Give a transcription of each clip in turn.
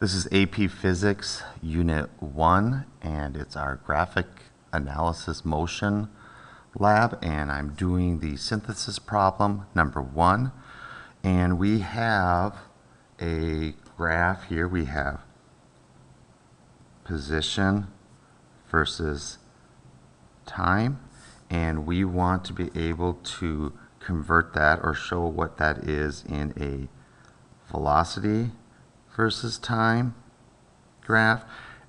This is AP Physics Unit 1, and it's our graphic analysis motion lab, and I'm doing the synthesis problem number 1. And we have a graph here. We have position versus time, and we want to be able to convert that or show what that is in a velocity versus time graph,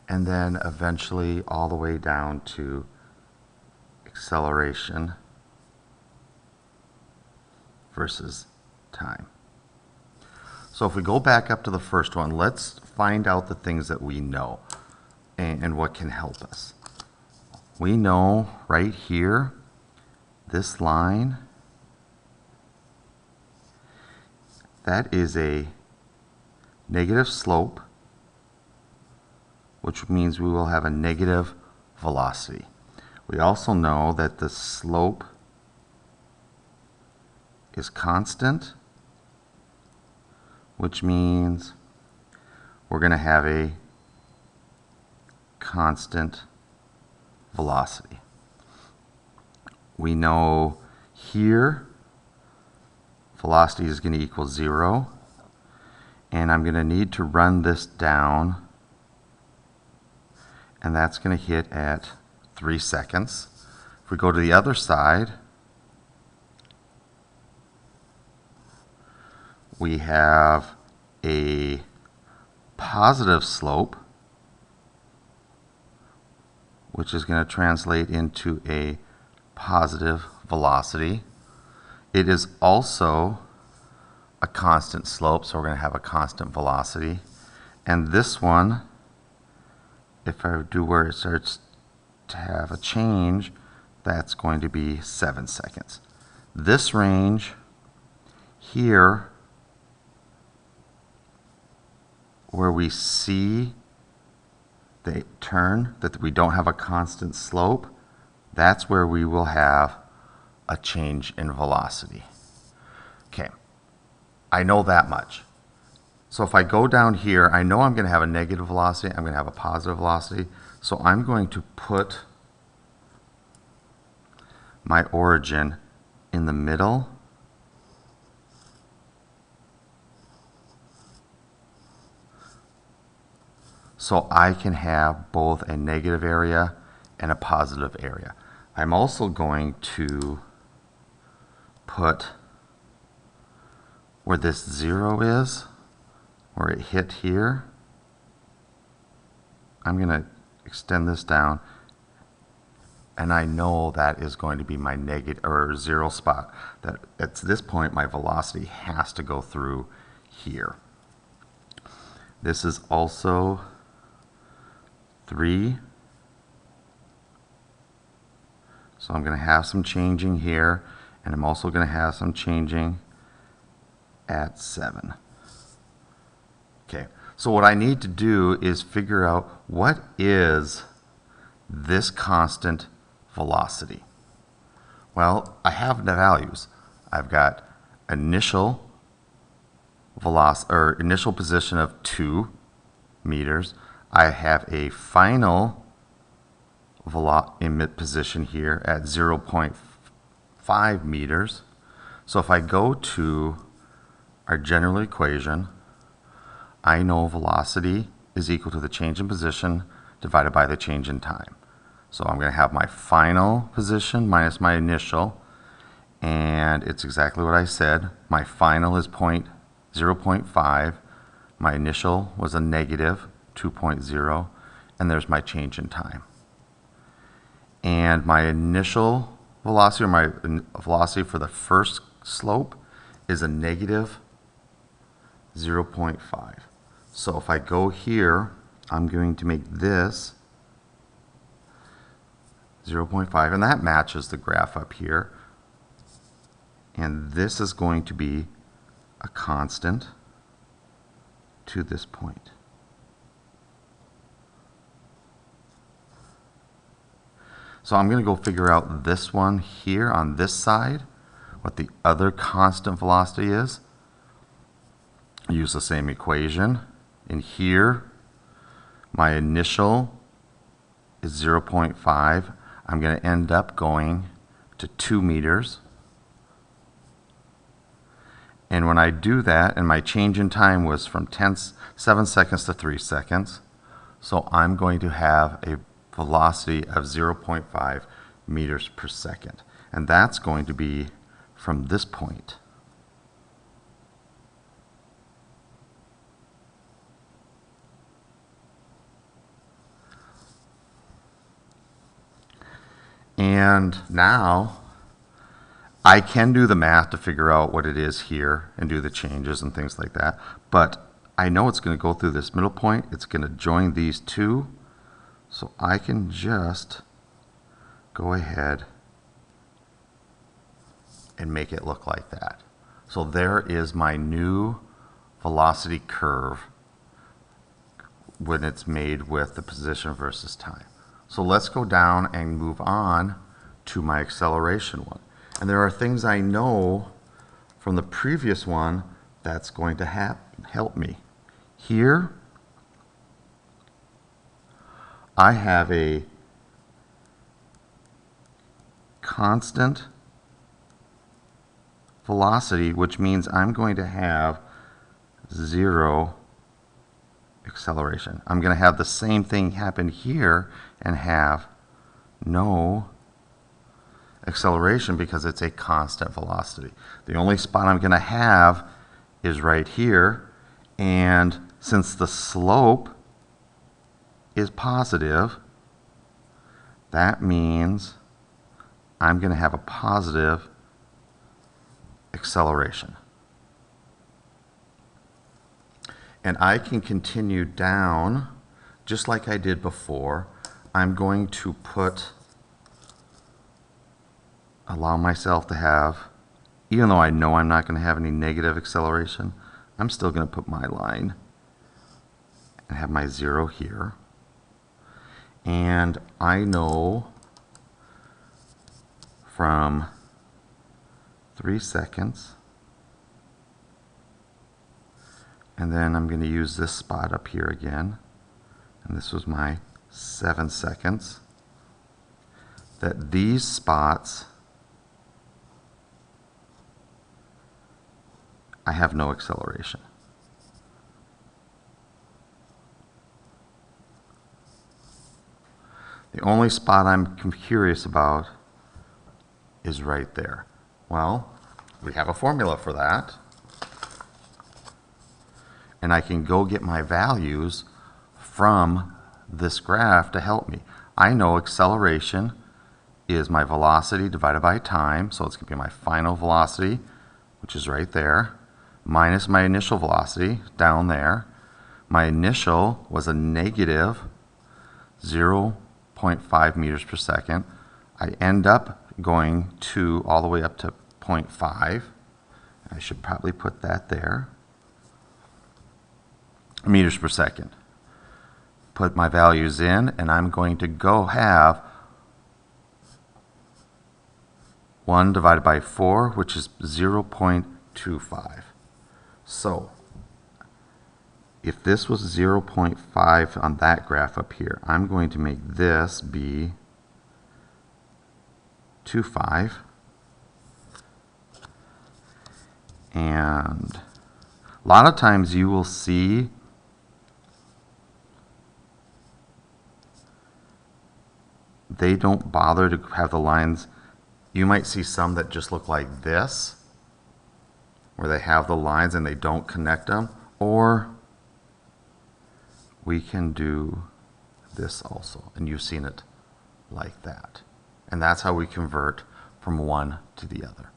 and then eventually all the way down to acceleration versus time. So if we go back up to the first one, let's find out the things that we know and what can help us. We know right here, this line, that is a negative slope, which means we will have a negative velocity. We also know that the slope is constant, which means we're going to have a constant velocity. We know here velocity is going to equal 0, and I'm going to need to run this down, and that's going to hit at 3 seconds. If we go to the other side, we have a positive slope, which is going to translate into a positive velocity. It is also a constant slope, so we're going to have a constant velocity. And this one, if I do where it starts to have a change, that's going to be 7 seconds. This range here, where we see the turn, that we don't have a constant slope, that's where we will have a change in velocity. Okay, I know that much. So if I go down here, I know I'm going to have a negative velocity, I'm going to have a positive velocity, so I'm going to put my origin in the middle, so I can have both a negative area and a positive area. I'm also going to put where this 0 is, where it hit here. I'm going to extend this down, and I know that is going to be my negative or 0 spot. That at this point my velocity has to go through here. This is also 3. So I'm going to have some changing here, and I'm also going to have some changing at 7. Okay, so what I need to do is figure out what is this constant velocity. Well, I have the values. I've got initial velocity or initial position of 2 meters. I have a final emit position here at 0.5 meters. So if I go to our general equation, I know velocity is equal to the change in position divided by the change in time. So I'm going to have my final position minus my initial, and it's exactly what I said. My final is 0.5. My initial was a negative 2.0, and there's my change in time. And my initial velocity, or my velocity for the first slope, is a negative 0.5. So if I go here, I'm going to make this 0.5, and that matches the graph up here. And this is going to be a constant to this point. So I'm going to go figure out this one here on this side, what the other constant velocity is. Use the same equation. In here, my initial is 0.5. I'm going to end up going to 2 meters. And when I do that, and my change in time was from 7 seconds to 3 seconds, so I'm going to have a velocity of 0.5 meters per second. And that's going to be from this point. And now I can do the math to figure out what it is here and do the changes and things like that. But I know it's going to go through this middle point. It's going to join these two. So I can just go ahead and make it look like that. So there is my new velocity curve when it's made with the position versus time. So let's go down and move on to my acceleration one. And there are things I know from the previous one that's going to help me. Here, I have a constant velocity, which means I'm going to have 0 acceleration. I'm going to have the same thing happen here and have no acceleration because it's a constant velocity. The only spot I'm going to have is right here, and since the slope is positive, that means I'm going to have a positive acceleration. And I can continue down just like I did before. I'm going to allow myself to have, even though I know I'm not going to have any negative acceleration, I'm still going to put my line and have my 0 here. And I know from 3 seconds, and then I'm going to use this spot up here again, and this was my 7 seconds, that these spots I have no acceleration. The only spot I'm curious about is right there. Well, we have a formula for that. And I can go get my values from this graph to help me. I know acceleration is my velocity divided by time, so it's going to be my final velocity, which is right there, minus my initial velocity down there. My initial was a negative 0.5 meters per second. I end up going to all the way up to 0.5. I should probably put that there. Meters per second. Put my values in, and I'm going to go have 1 divided by 4, which is 0.25. So, if this was 0.5 on that graph up here, I'm going to make this be 25. And a lot of times you will see they don't bother to have the lines. You might see some that just look like this, where they have the lines and they don't connect them, or we can do this also, and you've seen it like that. And that's how we convert from one to the other.